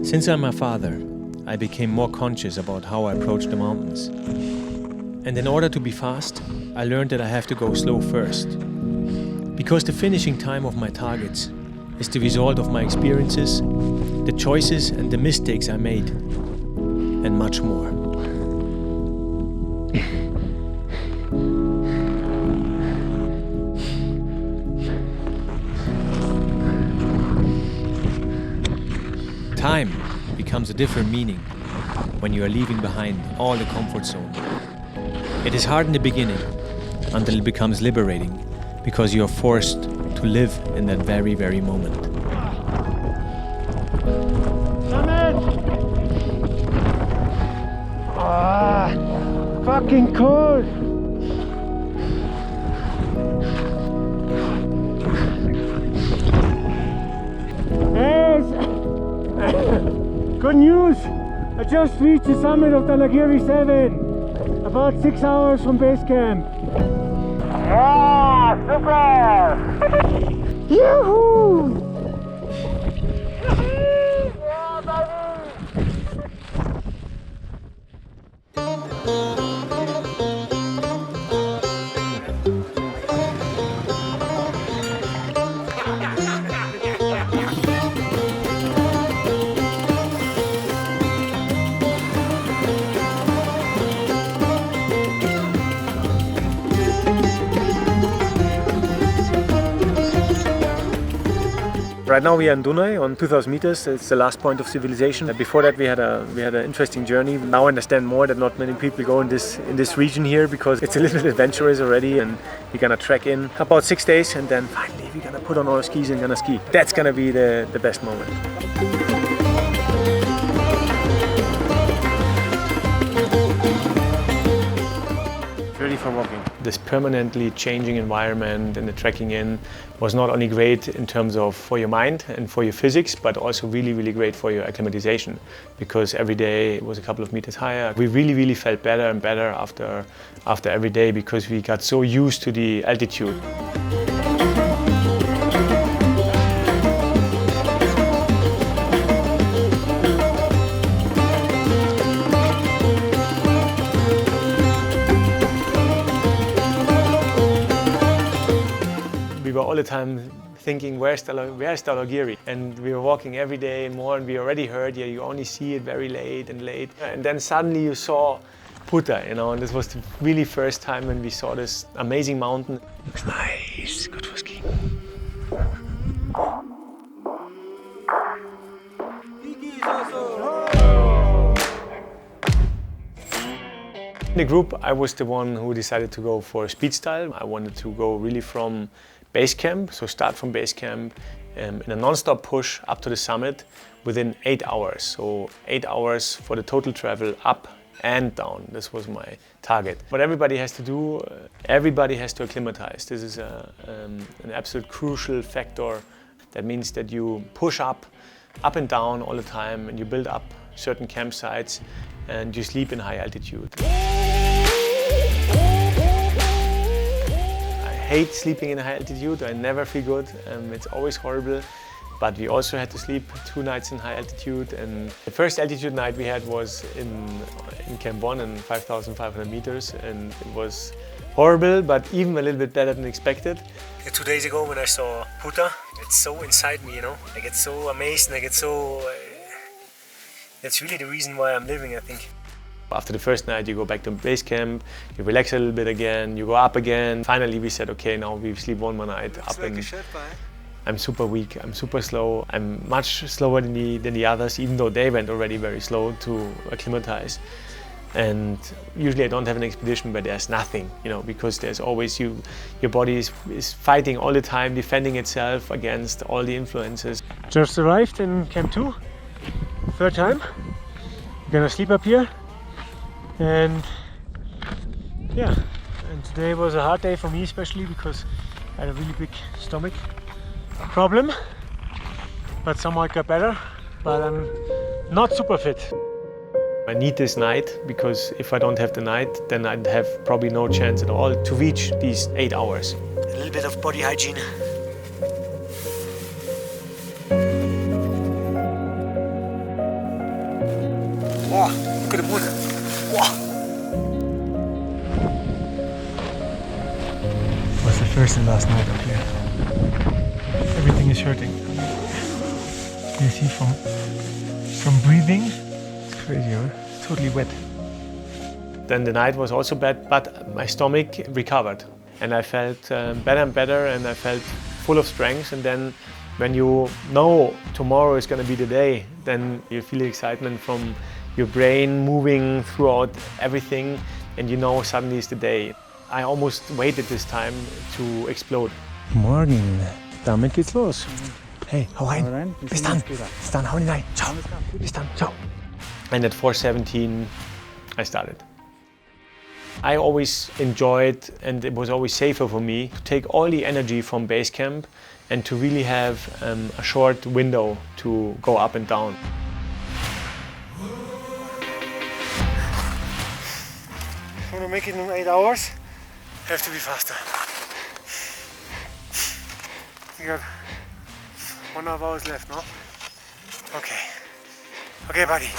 Since I'm a father, I became more conscious about how I approach the mountains. And in order to be fast, I learned that I have to go slow first. Because the finishing time of my targets is the result of my experiences, the choices and the mistakes I made, and much more. Time becomes a different meaning when you are leaving behind all the comfort zone. It is hard in the beginning until it becomes liberating because you are forced to live in that very, very moment. Fucking cold! Good news! I just reached the summit of Dhaulagiri 7, about 6 hours from base camp. Ah, super! Yoo-hoo! Right now we are in Dunaj on 2000 meters. It's the last point of civilization. Before that we had an interesting journey. Now I understand more that not many people go in this region here because it's a little bit adventurous already, and we're gonna trek in about 6 days and then finally we're gonna put on our skis and gonna ski. That's gonna be the best moment. Ready for walking. This permanently changing environment and the trekking in was not only great in terms of for your mind and for your physics, but also really, really great for your acclimatization, because every day it was a couple of meters higher. We really, really felt better and better after every day because we got so used to the altitude. We were all the time thinking, where's Dhaulagiri? And we were walking every day more, and we already heard, yeah, you only see it very late. And then suddenly you saw Puta, you know, and this was the really first time when we saw this amazing mountain. Looks nice, good for skiing. In the group, I was the one who decided to go for speed style. I wanted to go really from base camp, so start from base camp in a non-stop push up to the summit within 8 hours. So 8 hours for the total travel up and down. This was my target. What everybody has to do, everybody has to acclimatize. This is an absolute crucial factor. That means that you push up and down all the time, and you build up certain campsites and you sleep in high altitude. I hate sleeping in high altitude. I never feel good. It's always horrible. But we also had to sleep 2 nights in high altitude. And the first altitude night we had was in Camp 1 in 5,500 meters. And it was horrible, but even a little bit better than expected. 2 days ago when I saw Puta, it's so inside me, you know. I get so amazed and I get so... That's really the reason why I'm living, I think. After the first night, you go back to base camp, you relax a little bit again, you go up again. Finally, we said, okay, now we sleep 1 more night up. And I'm super weak, I'm super slow. I'm much slower than the others, even though they went already very slow to acclimatize. And usually I don't have an expedition where there's nothing, you know, because there's always your body is fighting all the time, defending itself against all the influences. Just arrived in Camp 2, 3rd time. I'm gonna sleep up here. And yeah, and today was a hard day for me, especially because I had a really big stomach problem, but somehow it got better, but I'm not super fit. I need this night because if I don't have the night, then I'd have probably no chance at all to reach these 8 hours. A little bit of body hygiene. Wow, look at the moon. Wow. It was the first and last night up here. Everything is hurting. You see from breathing, it's crazy, huh? It's totally wet. Then the night was also bad, but my stomach recovered. And I felt better and better, and I felt full of strength. And then when you know tomorrow is going to be the day, then you feel the excitement from your brain moving throughout everything, and you know suddenly is the day. I almost waited this time to explode. Morgen, damit geht's los. Hey, hau rein. Bis dann. Bis dann, hau rein. Ciao. Bis dann, ciao. And at 4:17, I started. I always enjoyed, and it was always safer for me, to take all the energy from base camp and to really have a short window to go up and down. Want to make it in 8 hours? Have to be faster. We got 1.5 hours left, no? Okay. Okay, buddy.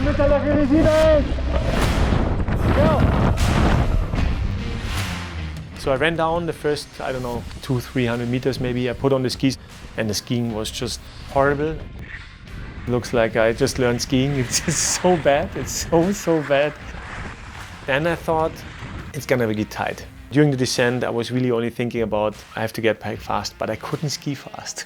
Mit Dhaulagiri 7! Go! So I ran down the first, I don't know, 200-300 meters maybe. I put on the skis and the skiing was just horrible. Looks like I just learned skiing. It's just so bad. It's so bad. Then I thought it's gonna get tight. During the descent, I was really only thinking about I have to get back fast, but I couldn't ski fast.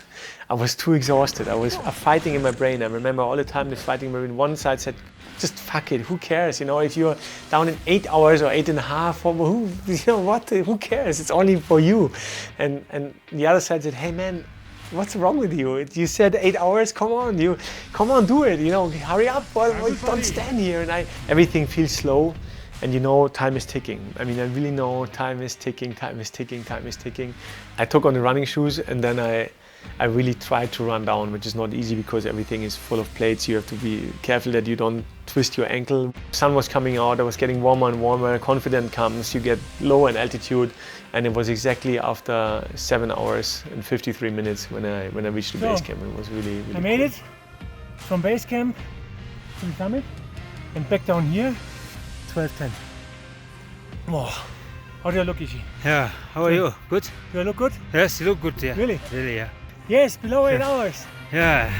I was too exhausted. I was fighting in my brain. I remember all the time this fighting in my brain. One side said, just fuck it, who cares? You know, if you're down in 8 hours or 8.5, who, you know what? Who cares? It's only for you. And the other side said, hey man, what's wrong with you? You said 8 hours. Come on, do it. You know, hurry up. Don't stand here. And everything feels slow. And you know, time is ticking. I mean, I really know time is ticking, time is ticking, time is ticking. I took on the running shoes and then I really tried to run down, which is not easy because everything is full of plates. You have to be careful that you don't twist your ankle. Sun was coming out, I was getting warmer and warmer. Confidence comes, you get low in altitude. And it was exactly after 7 hours and 53 minutes when I reached the base camp. It was really I made it from base camp to the summit and back down here. 12:10. Wow. How do I look, Ishi? Yeah, how are you? Good? Do I look good? Yes, you look good, yeah. Really? Really, yeah. Yes, below 8 hours. Yeah.